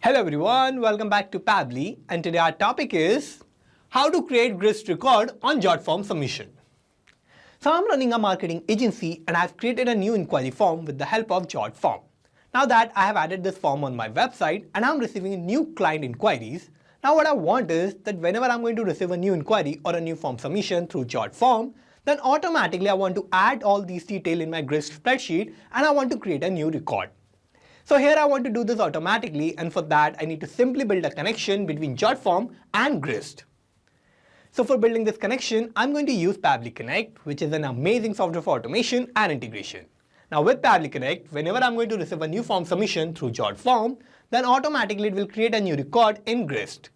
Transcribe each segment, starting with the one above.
Hello everyone, welcome back to Pabbly, and today our topic is how to create Grist record on Jotform submission. So I'm running a marketing agency and I've created a new inquiry form with the help of Jotform. Now that I have added this form on my website and I'm receiving new client inquiries, now what I want is that whenever I'm going to receive a new inquiry or a new form submission through Jotform, then automatically I want to add all these details in my Grist spreadsheet and I want to create a new record. So here I want to do this automatically, and for that I need to simply build a connection between Jotform and Grist. So for building this connection, I'm going to use Pabbly Connect, which is an amazing software for automation and integration. Now with Pabbly Connect, whenever I'm going to receive a new form submission through Jotform, then automatically it will create a new record in Grist.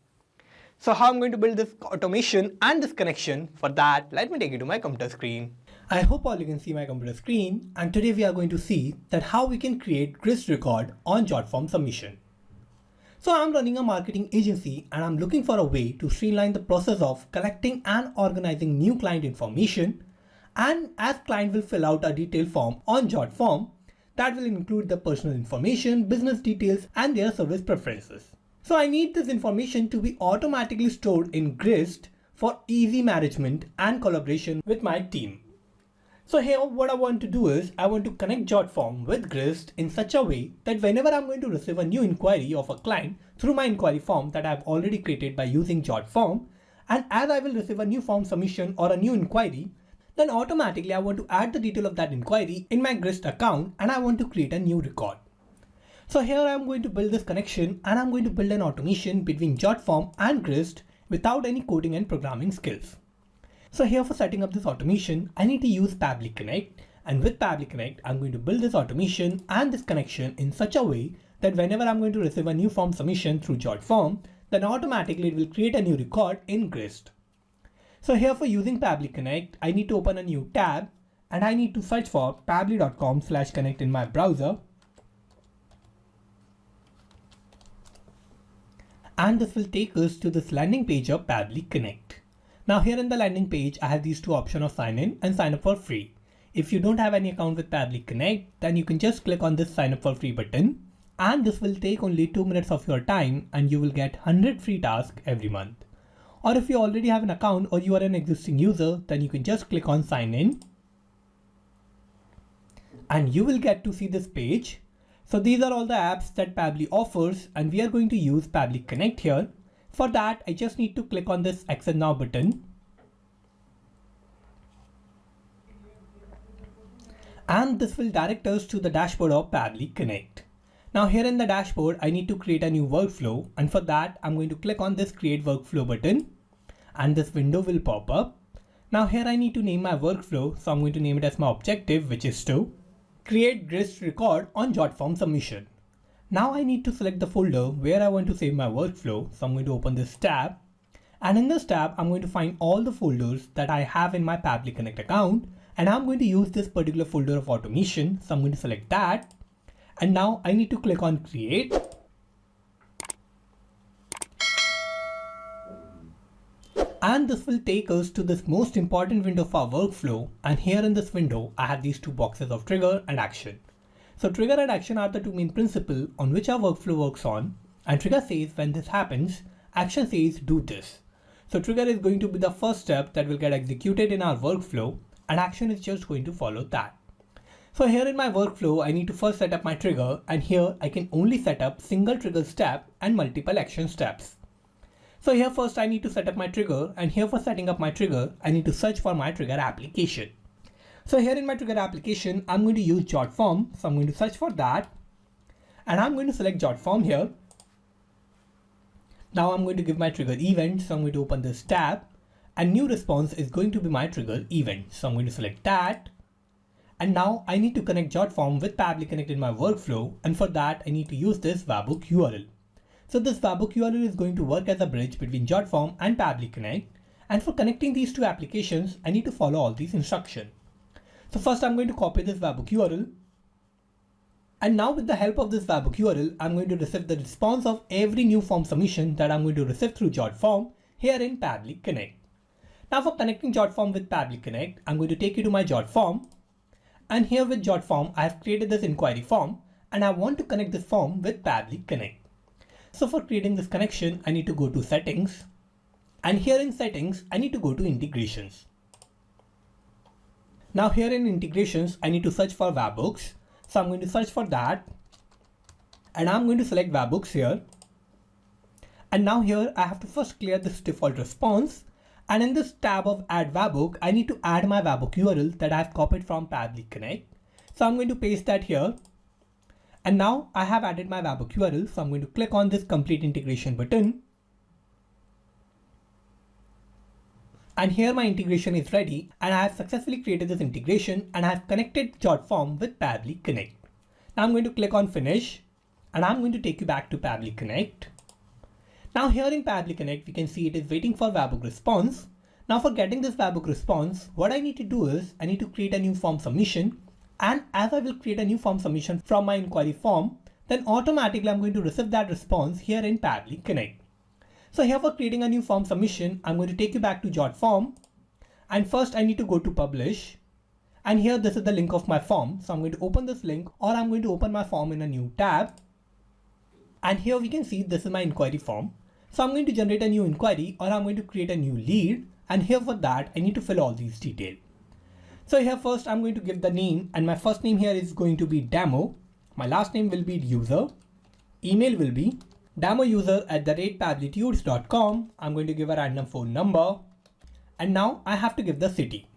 So how I'm going to build this automation and this connection, for that let me take you to my computer screen. I hope all you can see my computer screen, and today we are going to see that how we can create Grist record on Jotform submission. So I'm running a marketing agency and I'm looking for a way to streamline the process of collecting and organizing new client information, and as client will fill out a detailed form on Jotform that will include the personal information, business details and their service preferences. So I need this information to be automatically stored in Grist for easy management and collaboration with my team. So here what I want to do is I want to connect Jotform with Grist in such a way that whenever I'm going to receive a new inquiry of a client through my inquiry form that I've already created by using Jotform, and as I will receive a new form submission or a new inquiry, then automatically I want to add the detail of that inquiry in my Grist account and I want to create a new record. So here I'm going to build this connection and I'm going to build an automation between Jotform and Grist without any coding and programming skills. So here for setting up this automation, I need to use Pabbly Connect, and with Pabbly Connect, I'm going to build this automation and this connection in such a way that whenever I'm going to receive a new form submission through Jotform, then automatically it will create a new record in Grist. So here for using Pabbly Connect, I need to open a new tab and I need to search for pabbly.com/connect in my browser. And this will take us to this landing page of Pabbly Connect. Now here in the landing page, I have these two options of sign in and sign up for free. If you don't have any account with Pabbly Connect, then you can just click on this sign up for free button, and this will take only 2 minutes of your time and you will get 100 free tasks every month. Or if you already have an account or you are an existing user, then you can just click on sign in and you will get to see this page. So these are all the apps that Pabbly offers, and we are going to use Pabbly Connect here. For that, I just need to click on this Access Now button. And this will direct us to the dashboard of Pabbly Connect. Now here in the dashboard, I need to create a new workflow, and for that, I'm going to click on this Create Workflow button and this window will pop up. Now here I need to name my workflow, so I'm going to name it as my objective, which is to create Grist record on Jotform submission. Now I need to select the folder where I want to save my workflow, so I'm going to open this tab, and in this tab I'm going to find all the folders that I have in my Pabbly Connect account, and I'm going to use this particular folder of automation, so I'm going to select that, and now I need to click on create. And this will take us to this most important window of our workflow, and here in this window I have these two boxes of trigger and action. So trigger and action are the two main principles on which our workflow works on, and trigger says when this happens, action says do this. So trigger is going to be the first step that will get executed in our workflow, and action is just going to follow that. So here in my workflow, I need to first set up my trigger, and here I can only set up single trigger step and multiple action steps. So here first I need to set up my trigger, and here for setting up my trigger, I need to search for my trigger application. So here in my trigger application, I'm going to use Jotform, so I'm going to search for that, and I'm going to select Jotform here. Now I'm going to give my trigger event, so I'm going to open this tab, and new response is going to be my trigger event, so I'm going to select that. And now I need to connect Jotform with Pabbly Connect in my workflow, and for that I need to use this webhook URL. So this webhook URL is going to work as a bridge between Jotform and Pabbly Connect, and for connecting these two applications, I need to follow all these instructions. So first I'm going to copy this webhook URL, and now with the help of this webhook URL, I'm going to receive the response of every new form submission that I'm going to receive through Jotform here in Pabbly Connect. Now for connecting Jotform with Pabbly Connect, I'm going to take you to my Jotform, and here with Jotform I have created this inquiry form, and I want to connect this form with Pabbly Connect. So for creating this connection, I need to go to settings, and here in settings, I need to go to integrations. Now here in integrations, I need to search for webhooks. So I'm going to search for that, and I'm going to select webhooks here. And now here I have to first clear this default response. And in this tab of add webhook, I need to add my webhook URL that I've copied from Pabbly Connect. So I'm going to paste that here. And now I have added my webhook URL. So I'm going to click on this complete integration button. And here my integration is ready, and I have successfully created this integration, and I have connected Jotform with Pabbly Connect. Now I'm going to click on finish, and I'm going to take you back to Pabbly Connect. Now here in Pabbly Connect, we can see it is waiting for webhook response. Now for getting this webhook response, what I need to do is I need to create a new form submission. And as I will create a new form submission from my inquiry form, then automatically I'm going to receive that response here in Pabbly Connect. So here for creating a new form submission, I'm going to take you back to Jotform. And first I need to go to publish. And here this is the link of my form. So I'm going to open this link, or I'm going to open my form in a new tab. And here we can see this is my inquiry form. So I'm going to generate a new inquiry, or I'm going to create a new lead. And here for that, I need to fill all these details. So here first I'm going to give the name, and my first name here is going to be demo. My last name will be user. Email will be demoUser@pabblytudes.com. I'm going to give a random phone number. And now I have to give the city.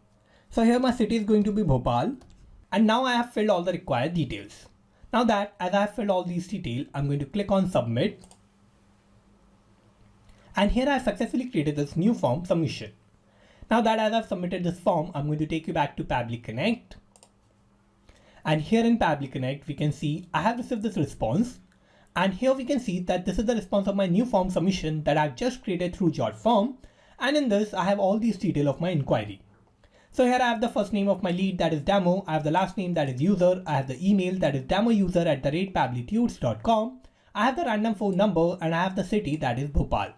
So here my city is going to be Bhopal. And now I have filled all the required details. Now that as I have filled all these details, I'm going to click on submit. And here I have successfully created this new form submission. Now that as I've submitted this form, I'm going to take you back to Pabbly Connect. And here in Pabbly Connect, we can see I have received this response. And here we can see that this is the response of my new form submission that I've just created through Jotform. And in this, I have all these details of my inquiry. So here I have the first name of my lead, that is demo. I have the last name, that is user. I have the email, that is demoUser@pabblytudes.com. I have the random phone number, and I have the city, that is Bhopal.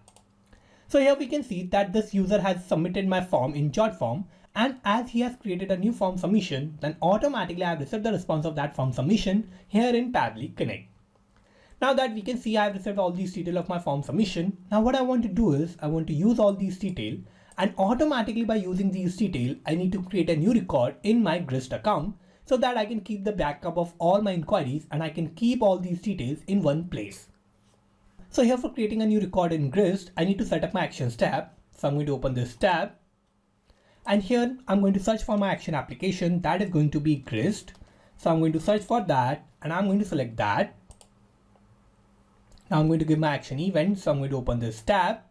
So here we can see that this user has submitted my form in Jotform, and as he has created a new form submission, then automatically I have received the response of that form submission here in Pabbly Connect. Now that we can see I have received all these details of my form submission, now what I want to do is I want to use all these details, and automatically by using these details, I need to create a new record in my Grist account so that I can keep the backup of all my inquiries, and I can keep all these details in one place. So here for creating a new record in Grist, I need to set up my actions tab. So I'm going to open this tab. And here I'm going to search for my action application, that is going to be Grist. So I'm going to search for that, and I'm going to select that. Now I'm going to give my action event. So I'm going to open this tab,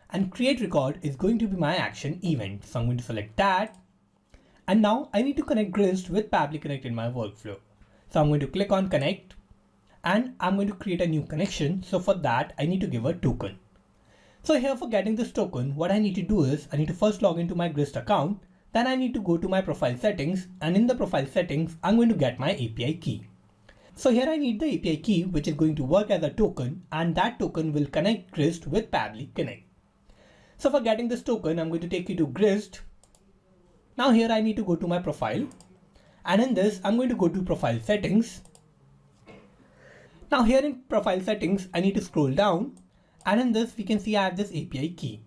and create record is going to be my action event. So I'm going to select that. And now I need to connect Grist with Pabbly Connect in my workflow. So I'm going to click on connect. And I'm going to create a new connection. So for that, I need to give a token. So here for getting this token, what I need to do is I need to first log into my Grist account. Then I need to go to my profile settings, and in the profile settings, I'm going to get my API key. So here I need the API key, which is going to work as a token, and that token will connect Grist with Pabbly Connect. So for getting this token, I'm going to take you to Grist. Now here I need to go to my profile, and in this, I'm going to go to profile settings. Now here in profile settings, I need to scroll down, and in this we can see I have this API key.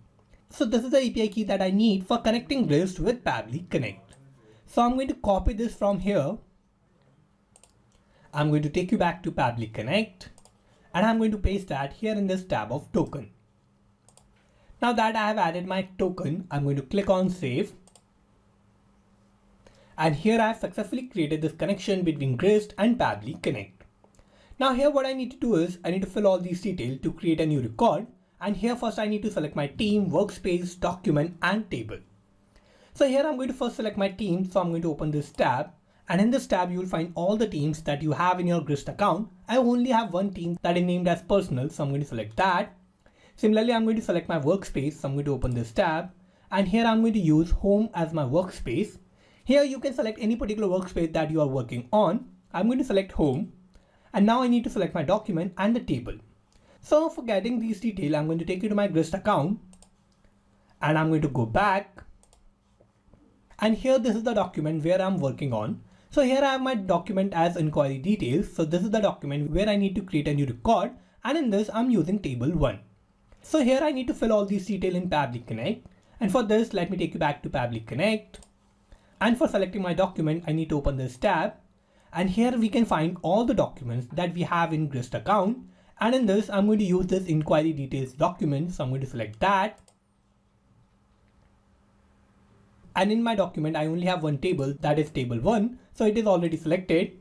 So this is the API key that I need for connecting Grist with Pabbly Connect. So I'm going to copy this from here. I'm going to take you back to Pabbly Connect, and I'm going to paste that here in this tab of token. Now that I have added my token, I'm going to click on save. And here I have successfully created this connection between Grist and Pabbly Connect. Now here what I need to do is I need to fill all these details to create a new record. And here first I need to select my team, workspace, document, and table. So here I'm going to first select my team. So I'm going to open this tab. And in this tab, you will find all the teams that you have in your Grist account. I only have one team that is named as personal. So I'm going to select that. Similarly, I'm going to select my workspace. So I'm going to open this tab. And here I'm going to use home as my workspace. Here you can select any particular workspace that you are working on. I'm going to select home. And now I need to select my document and the table. So for getting these details, I'm going to take you to my Grist account, and I'm going to go back. And here this is the document where I'm working on. So here I have my document as inquiry details. So this is the document where I need to create a new record, and in this I'm using table 1. So here I need to fill all these details in Pabbly Connect, and for this let me take you back to Pabbly Connect, and for selecting my document I need to open this tab, and here we can find all the documents that we have in Grist account, and in this I'm going to use this inquiry details document, so I'm going to select that. And in my document I only have one table, that is table 1, so it is already selected.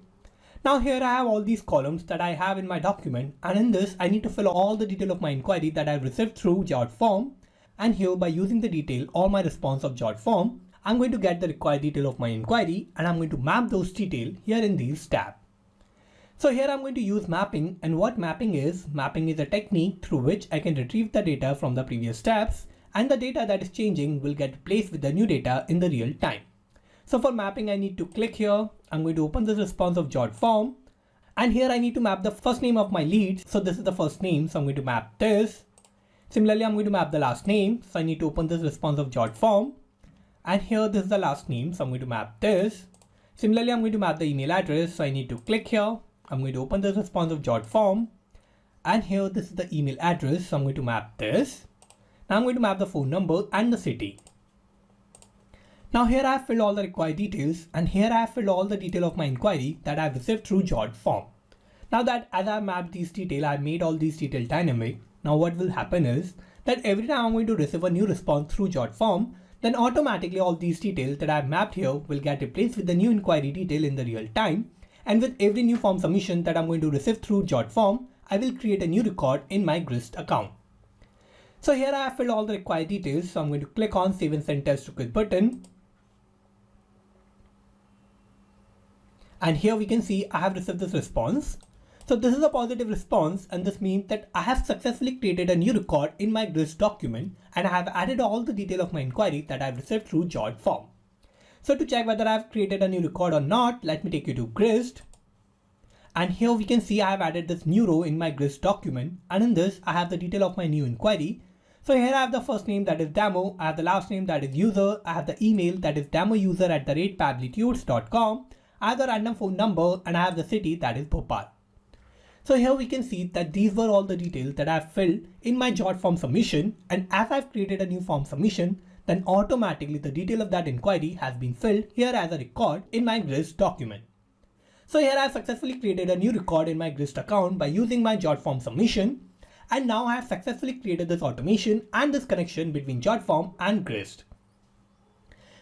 Now here I have all these columns that I have in my document, and in this I need to fill all the detail of my inquiry that I've received through Jotform, and here by using the detail or my response of Jotform, I'm going to get the required detail of my inquiry, and I'm going to map those details here in these tabs. So here I'm going to use mapping, and what mapping is a technique through which I can retrieve the data from the previous steps, and the data that is changing will get replaced with the new data in the real time. So for mapping I need to click here, I'm going to open this response of Jotform, and here I need to map the first name of my lead, so this is the first name, so I'm going to map this. Similarly I'm going to map the last name, so I need to open this response of Jotform, and here this is the last name, so I'm going to map this. Similarly I'm going to map the email address, so I need to click here, I'm going to open this response of Jotform, and here this is the email address, so I'm going to map this. Now I'm going to map the phone number and the city. Now here I have filled all the required details, and here I have filled all the detail of my inquiry that I have received through Jotform. Now that as I have mapped these details, I have made all these details dynamic. Now what will happen is that every time I'm going to receive a new response through Jotform, then automatically all these details that I have mapped here will get replaced with the new inquiry detail in the real time. And with every new form submission that I'm going to receive through Jotform, I will create a new record in my Grist account. So here I have filled all the required details, so I'm going to click on Save and Send Test Request button. And here we can see I have received this response. So this is a positive response, and this means that I have successfully created a new record in my Grist document, and I have added all the detail of my inquiry that I have received through Jotform. So to check whether I have created a new record or not, let me take you to Grist. And here we can see I have added this new row in my Grist document, and in this I have the detail of my new inquiry. So here I have the first name, that is demo, I have the last name, that is user, I have the email, that is demouser@pabblytudes.com, I have the random phone number, and I have the city, that is Bhopal. So here we can see that these were all the details that I have filled in my Jotform submission, and as I've created a new form submission, then automatically the detail of that inquiry has been filled here as a record in my Grist document. So here I have successfully created a new record in my Grist account by using my Jotform submission, and now I have successfully created this automation and this connection between Jotform and Grist.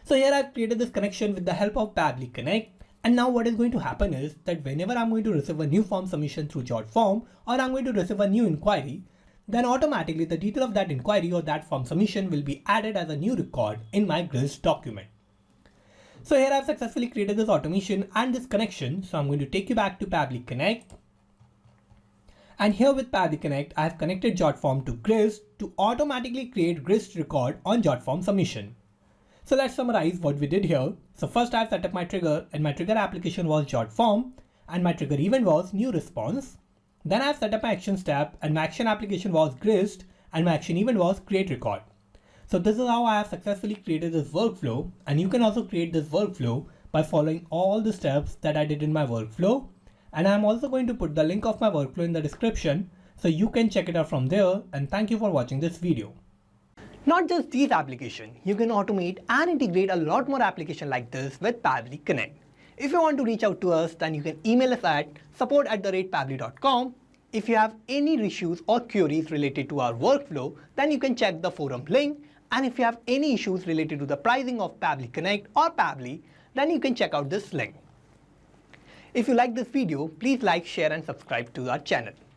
So here I have created this connection with the help of Pabbly Connect. And now what is going to happen is that whenever I'm going to receive a new form submission through Jotform, or I'm going to receive a new inquiry, then automatically the detail of that inquiry or that form submission will be added as a new record in my Grist document. So here I've successfully created this automation and this connection. So I'm going to take you back to Pabbly Connect. And here with Pabbly Connect, I have connected Jotform to Grist to automatically create Grist record on Jotform submission. So let's summarize what we did here. So first I've set up my trigger, and my trigger application was Jotform, and my trigger event was new response. Then I've set up my action step, and my action application was Grist, and my action event was create record. So this is how I have successfully created this workflow, and you can also create this workflow by following all the steps that I did in my workflow. And I'm also going to put the link of my workflow in the description, so you can check it out from there, and thank you for watching this video. Not just these applications, you can automate and integrate a lot more applications like this with Pabbly Connect. If you want to reach out to us, then you can email us at support@pabbly.com. If you have any issues or queries related to our workflow, then you can check the forum link. And if you have any issues related to the pricing of Pabbly Connect or Pabbly, then you can check out this link. If you like this video, please like, share and subscribe to our channel.